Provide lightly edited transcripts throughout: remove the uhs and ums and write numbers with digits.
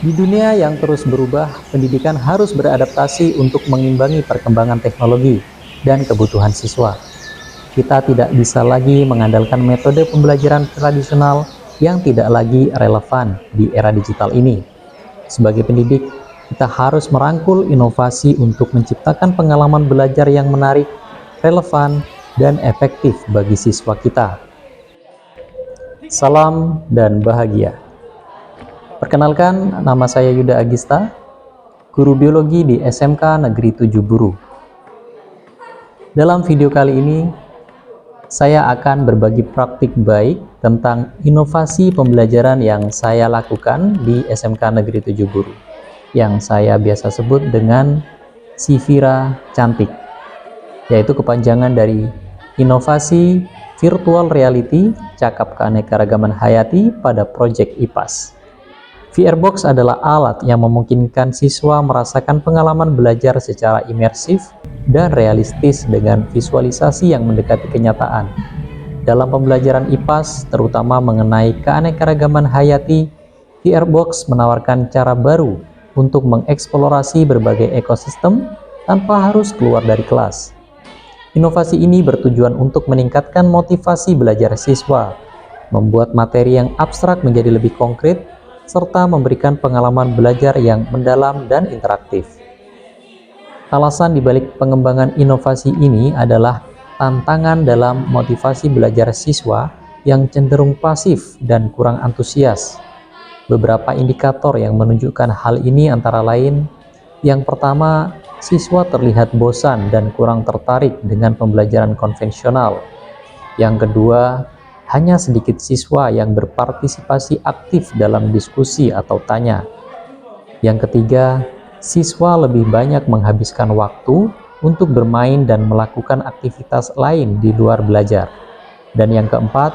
Di dunia yang terus berubah, pendidikan harus beradaptasi untuk mengimbangi perkembangan teknologi dan kebutuhan siswa. Kita tidak bisa lagi mengandalkan metode pembelajaran tradisional yang tidak lagi relevan di era digital ini. Sebagai pendidik, kita harus merangkul inovasi untuk menciptakan pengalaman belajar yang menarik, relevan, dan efektif bagi siswa kita. Salam dan bahagia. Perkenalkan, nama saya Yuda Agista, guru biologi di SMK Negeri 7 Buru. Dalam video kali ini, saya akan berbagi praktik baik tentang inovasi pembelajaran yang saya lakukan di SMK Negeri 7 Buru, yang saya biasa sebut dengan Sivira Cantik, yaitu kepanjangan dari Inovasi Virtual Reality Cakap Keanekaragaman Hayati pada Proyek IPAS. VRBox adalah alat yang memungkinkan siswa merasakan pengalaman belajar secara imersif dan realistis dengan visualisasi yang mendekati kenyataan. Dalam pembelajaran IPAS, terutama mengenai keanekaragaman hayati, VRBox menawarkan cara baru untuk mengeksplorasi berbagai ekosistem tanpa harus keluar dari kelas. Inovasi ini bertujuan untuk meningkatkan motivasi belajar siswa, membuat materi yang abstrak menjadi lebih konkret, serta memberikan pengalaman belajar yang mendalam dan interaktif. Alasan dibalik pengembangan inovasi ini adalah tantangan dalam motivasi belajar siswa yang cenderung pasif dan kurang antusias. Beberapa indikator yang menunjukkan hal ini antara lain, yang pertama, siswa terlihat bosan dan kurang tertarik dengan pembelajaran konvensional. Yang kedua, hanya sedikit siswa yang berpartisipasi aktif dalam diskusi atau tanya. Yang ketiga, siswa lebih banyak menghabiskan waktu untuk bermain dan melakukan aktivitas lain di luar belajar. Dan yang keempat,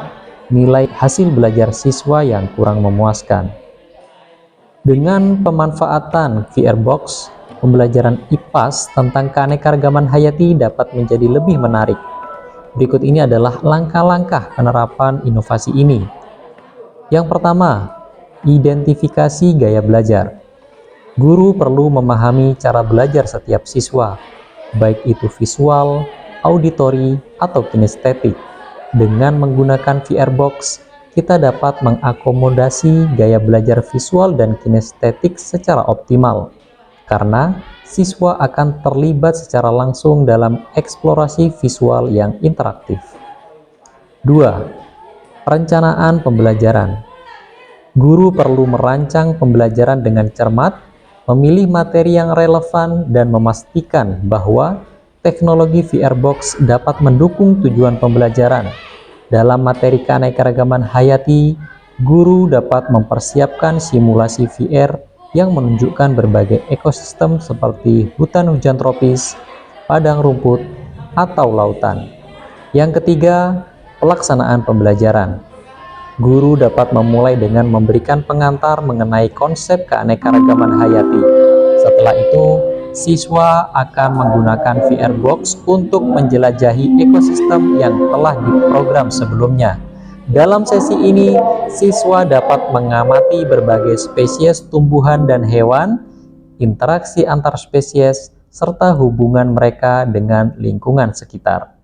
nilai hasil belajar siswa yang kurang memuaskan. Dengan pemanfaatan VRBox, pembelajaran IPAS tentang keanekaragaman hayati dapat menjadi lebih menarik. Berikut ini adalah langkah-langkah penerapan inovasi ini. Yang pertama, identifikasi gaya belajar. Guru perlu memahami cara belajar setiap siswa, baik itu visual, auditori, atau kinestetik. Dengan menggunakan VRBox, kita dapat mengakomodasi gaya belajar visual dan kinestetik secara optimal, karena siswa akan terlibat secara langsung dalam eksplorasi visual yang interaktif. 2. Perencanaan pembelajaran. Guru perlu merancang pembelajaran dengan cermat, memilih materi yang relevan, dan memastikan bahwa teknologi VRBox dapat mendukung tujuan pembelajaran. Dalam materi keanekaragaman hayati, guru dapat mempersiapkan simulasi VR yang menunjukkan berbagai ekosistem seperti hutan hujan tropis, padang rumput, atau lautan. Yang ketiga, pelaksanaan pembelajaran. Guru dapat memulai dengan memberikan pengantar mengenai konsep keanekaragaman hayati. Setelah itu, siswa akan menggunakan VRBox untuk menjelajahi ekosistem yang telah diprogram sebelumnya. Dalam sesi ini, siswa dapat mengamati berbagai spesies tumbuhan dan hewan, interaksi antar spesies, serta hubungan mereka dengan lingkungan sekitar.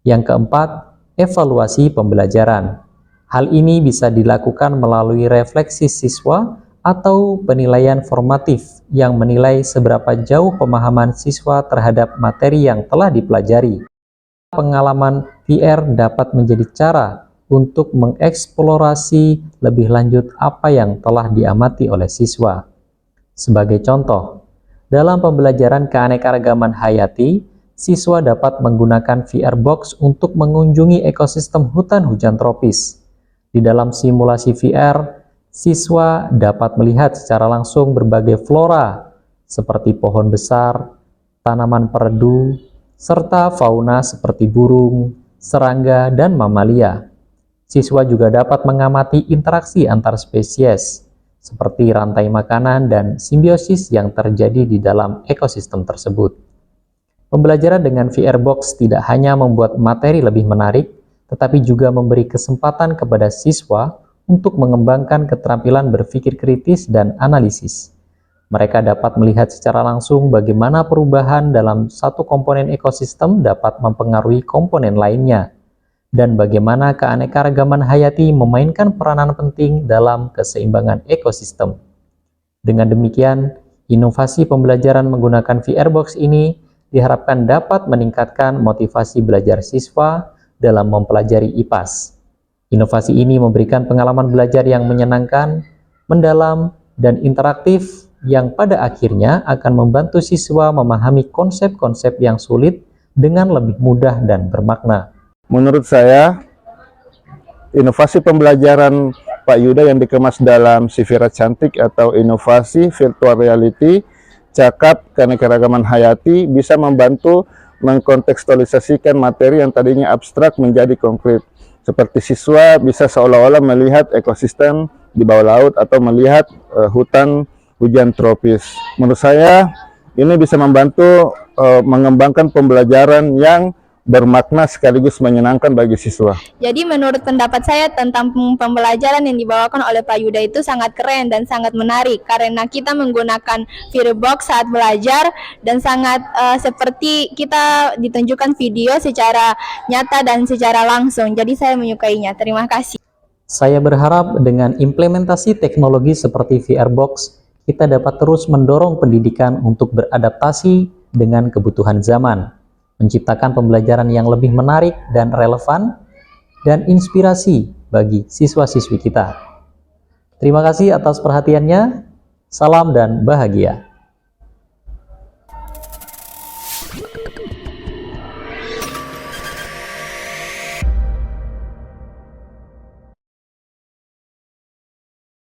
Yang keempat, evaluasi pembelajaran. Hal ini bisa dilakukan melalui refleksi siswa atau penilaian formatif yang menilai seberapa jauh pemahaman siswa terhadap materi yang telah dipelajari. Pengalaman VR dapat menjadi cara untuk mengeksplorasi lebih lanjut apa yang telah diamati oleh siswa. Sebagai contoh, dalam pembelajaran keanekaragaman hayati, siswa dapat menggunakan VRBox untuk mengunjungi ekosistem hutan hujan tropis. Di dalam simulasi VR, siswa dapat melihat secara langsung berbagai flora seperti pohon besar, tanaman peredu, serta fauna seperti burung, serangga, dan mamalia. Siswa juga dapat mengamati interaksi antar spesies, seperti rantai makanan dan simbiosis yang terjadi di dalam ekosistem tersebut. Pembelajaran dengan VR Box tidak hanya membuat materi lebih menarik, tetapi juga memberi kesempatan kepada siswa untuk mengembangkan keterampilan berpikir kritis dan analisis. Mereka dapat melihat secara langsung bagaimana perubahan dalam satu komponen ekosistem dapat mempengaruhi komponen lainnya, dan bagaimana keanekaragaman hayati memainkan peranan penting dalam keseimbangan ekosistem. Dengan demikian, inovasi pembelajaran menggunakan VR Box ini diharapkan dapat meningkatkan motivasi belajar siswa dalam mempelajari IPAS. Inovasi ini memberikan pengalaman belajar yang menyenangkan, mendalam, dan interaktif yang pada akhirnya akan membantu siswa memahami konsep-konsep yang sulit dengan lebih mudah dan bermakna. Menurut saya, inovasi pembelajaran Pak Yuda yang dikemas dalam Sifira Cantik atau inovasi virtual reality cakap keanekaragaman hayati bisa membantu mengkontekstualisasikan materi yang tadinya abstrak menjadi konkret. Seperti siswa bisa seolah-olah melihat ekosistem di bawah laut atau melihat hutan hujan tropis. Menurut saya, ini bisa membantu mengembangkan pembelajaran yang bermakna sekaligus menyenangkan bagi siswa. Jadi menurut pendapat saya tentang pembelajaran yang dibawakan oleh Pak Yuda itu sangat keren dan sangat menarik karena kita menggunakan VR Box saat belajar dan sangat seperti kita ditunjukkan video secara nyata dan secara langsung. Jadi saya menyukainya. Terima kasih. Saya berharap dengan implementasi teknologi seperti VR Box, kita dapat terus mendorong pendidikan untuk beradaptasi dengan kebutuhan zaman, menciptakan pembelajaran yang lebih menarik dan relevan, dan inspirasi bagi siswa-siswi kita. Terima kasih atas perhatiannya. Salam dan bahagia.